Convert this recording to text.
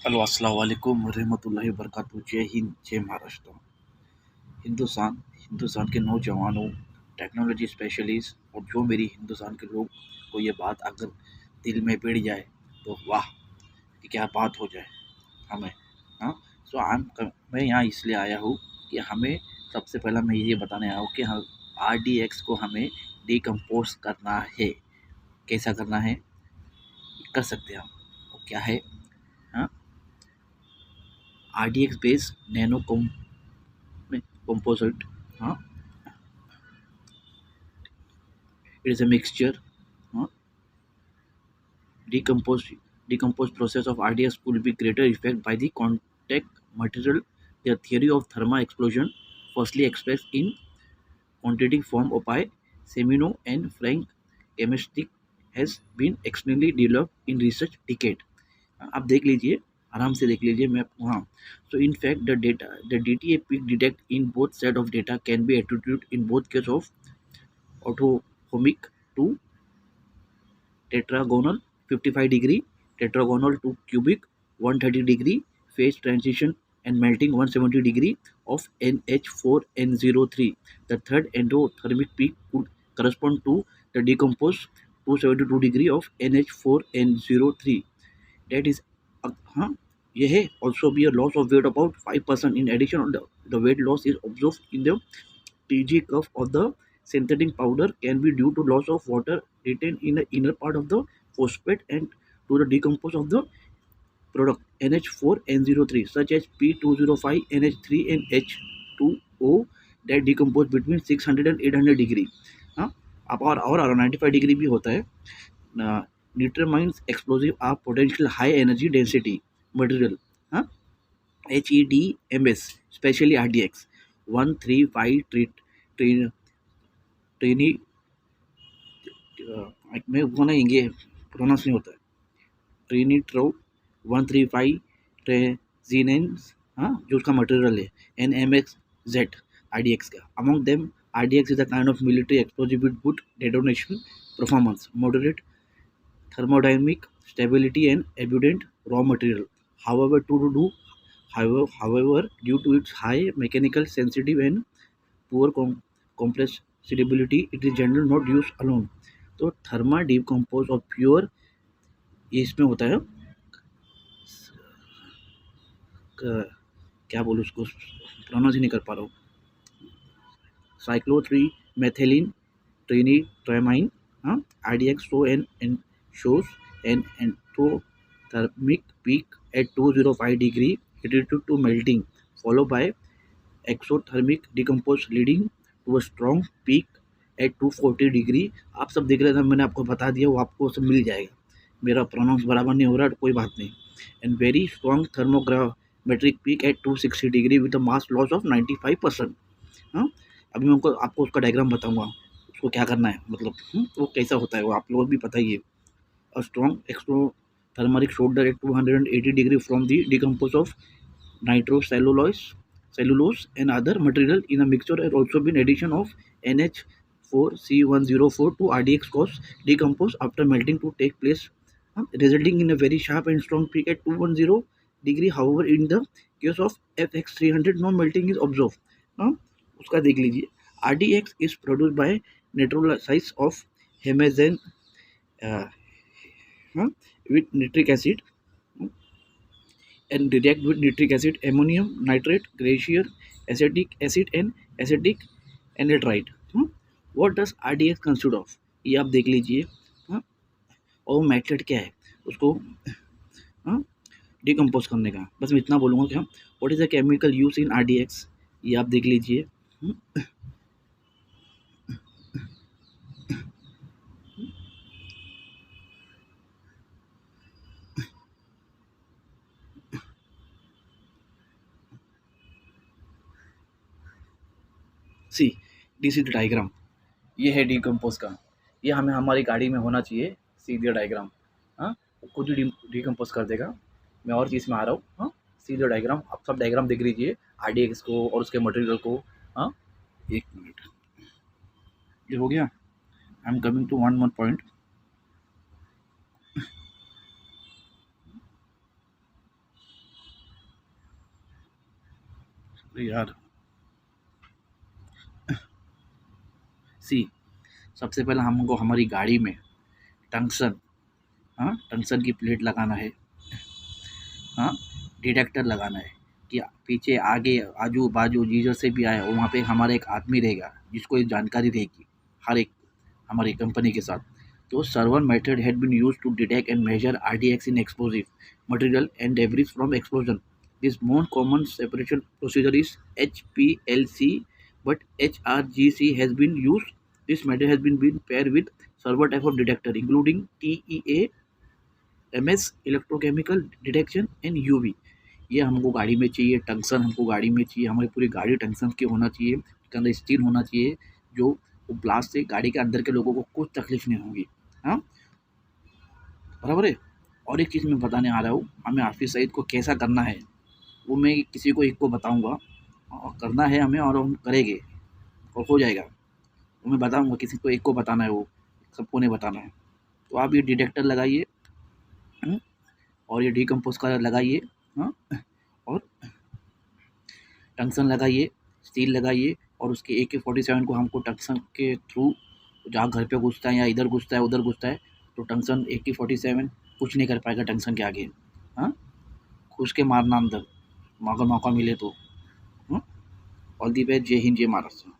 Hello अस्सलाम वालेकुम रहमतुल्लाहि व बरकातहू। जय हिंद, जय महाराष्ट्र। हिंदुस्तान हिंदुस्तान के नौजवानों, टेक्नोलॉजी स्पेशलिस्ट और जो मेरी हिंदुस्तान के लोग को ये बात अगर दिल में बैठ जाए तो वाह कि क्या बात हो जाए हमें। हाँ, सो मैं यहाँ इसलिए आया हूँ कि हमें सबसे पहला मैं ये बताने आया हूँ कि हम RDX को हमें डिकम्पोज करना है। कैसा करना है, कर सकते हैं हम। वो क्या है? हाँ, RDX based nano composite. Huh? It is a mixture. Huh? Decomposed decomposed process of RDX could be greater effect by the contact material. The theory of thermal explosion firstly expressed in quantitative form by Semino and Frank chemistry has been extensively developed in research decade. आप देख लीजिए, आराम से देख लीजिए। मैं हाँ, so in fact the DTA peak detect in both set of data can be attributed in both case of orthohomik to tetragonal 55 degree, tetragonal to cubic 130 degree phase transition and melting 170 degree of NH4N03. The third endothermic peak could correspond to the decomposed 272 degree of NH4N03. That is, huh? यह also be a loss of weight about 5%. In addition, the weight loss is observed in the TG curve of the synthetic powder can be due to loss of water retained in the inner part of the phosphate and to the decompose of the product NH4N03 such as P205, NH3 and H2O that decompose between 600 and 800 degree. हाँ, अब और 95 degree भी होता है. Determines explosive are potential high energy density material. हाँ, HEDMS, especially RDX 135 trainee मैं वो ना ये प्रोनाउंस नहीं होता है. ट्रिनिट्रो 135 ट्रेजिनेंस, हाँ, जो उसका मटेरियल है NMXZ RDX का. Among them, RDX is a kind of military explosive with good detonation performance, moderate thermodynamic stability and abundant raw material. However, due to its high mechanical sensitivity and poor compressibility, it is generally not used alone. तो थर्मा decompose और pure ये इसमें होता है. क्या बोलूँ उसको, pronounce ही नहीं कर पा रहा हूँ. Cyclo 3 methylene trinitramine. हाँ, RDX shows an endothermic peak at 205 degree relative to melting, followed by exothermic decompose leading to a strong peak at 240 degree. आप सब देख रहे थे, मैंने आपको बता दिया, वो आपको सब मिल जाएगा. मेरा प्रोनाउंस बराबर नहीं हो रहा, कोई बात नहीं. And very strong thermogravimetric peak at 260 degree with mass loss of 95%. हाँ, अभी मैं आपको उसका डायग्राम बताऊंगा, उसको क्या करना है, मतलब वो कैसा होता है, वो आप लोग भी पता ही है. A strong exothermic shoulder at 280 degree from the decompose of cellulose and other material in a mixture has also been addition of NH4C104 to RDX cause decompose after melting to take place, resulting in a very sharp and strong peak at 210 degree. However, in the case of FX300 no melting is observed. उसका देख लीजिए. RDX is produced by neutralization of hemazine with nitric acid and react with nitric acid, ammonium nitrate, glacier acetic acid and acetic anhydride. What does RDX consist of? ये आप देख लीजिए. हाँ, और method क्या है उसको डिकम्पोज करने का. बस मैं इतना बोलूँगा क्या, what is the chemical use in RDX, ये आप देख लीजिए. सी, दिस इज डायग्राम. ये है डिकम्पोज का. ये हमें हमारी गाड़ी में होना चाहिए सीधे डायग्राम. हाँ, खुद ही डिकम्पोज कर देगा. मैं और चीज़ में आ रहा हूँ. हाँ, सीधे डायग्राम, आप सब डायग्राम देख लीजिए RDX को और उसके मटेरियल को. हाँ, एक मिनट, ये हो गया. I am coming to one more point. अरे यार, सी, सबसे पहले हमको हमारी गाड़ी में टंक्शन, हाँ, टंक्शन की प्लेट लगाना है, हाँ, डिटेक्टर लगाना है कि पीछे आगे आजू बाजू जिधर से भी आए वहाँ पे हमारा एक आदमी रहेगा जिसको ये जानकारी रहेगी हर एक हमारी कंपनी के साथ। तो server method had been used to detect and measure RDX in explosive material and debris from explosion. This most common separation procedure is HPLC, but HRGC has been used. This method has been paired with several type of detector including TEA, MS, electrochemical detection and UV. ये हमको गाड़ी में चाहिए, टंक्शन हमको गाड़ी में चाहिए, हमारी पूरी गाड़ी टंक्शन की होना चाहिए, उसके अंदर स्टील होना चाहिए जो वो ब्लास्ट से गाड़ी के अंदर के लोगों को कुछ तकलीफ नहीं होगी। हाँ, बराबर है। और एक चीज़ मैं बताने आ रहा हूँ, हमें हाफिज सईद को कैसा करना है वो मैं किसी को एक को बताऊँगा, और करना है हमें और हम करेंगे और हो जाएगा। तो मैं बताऊँगा, किसी को एक को बताना है, वो सबको नहीं बताना है। तो आप ये डिटेक्टर लगाइए, हम्म, और ये डीकम्पोज का लगाइए, हाँ, और टंक्शन लगाइए, स्टील लगाइए, और उसके AK-47 को हमको टंक्शन के थ्रू जहाँ घर पे घुसता है या इधर घुसता है उधर घुसता है, तो टंक्शन AK-47 कुछ नहीं कर पाएगा टंक्शन के आगे। हाँ, घुस के मारना अंदर, अगर मौका मिले तो। ऑल दी बेस्ट, जय हिंद, जय महाराष्ट्र।